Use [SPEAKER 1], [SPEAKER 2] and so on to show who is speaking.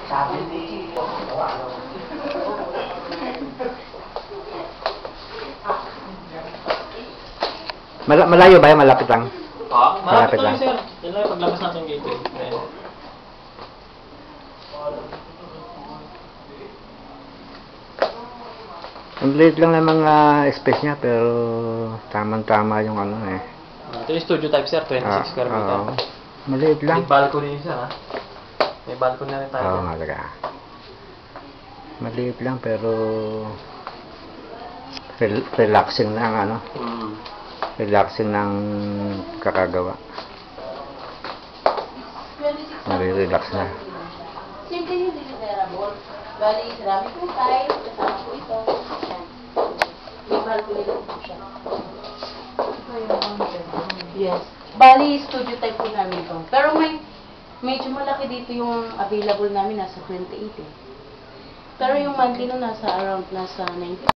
[SPEAKER 1] Sabi ni...
[SPEAKER 2] Malayo ba yan? Malapit lang?
[SPEAKER 3] Malapit lang, sir. Yan lang yung paglabas natin gateway. Ayan.
[SPEAKER 2] Ang liit lang ng mga space niya, pero tamang-tama yung ano eh.
[SPEAKER 3] Ito yung studio type, sir. 26 square meter.
[SPEAKER 2] Oo. Maliit lang.
[SPEAKER 3] May balcony sir, ha? May balcony na rin tayo.
[SPEAKER 2] Oo nga talaga. Maliit lang, pero relaxing na ang ano. Relaxing ng kakagawa. Nare-relax na.
[SPEAKER 4] Simple yung deliverable. Bali, ceramic po tayo. Kasama po ito. Ayan. May balcony lang po siya. Yes. Bali, studio type po namin ito. Pero medyo malaki dito yung available namin. Nasa 28 eh. Pero yung monthly no, nasa 90.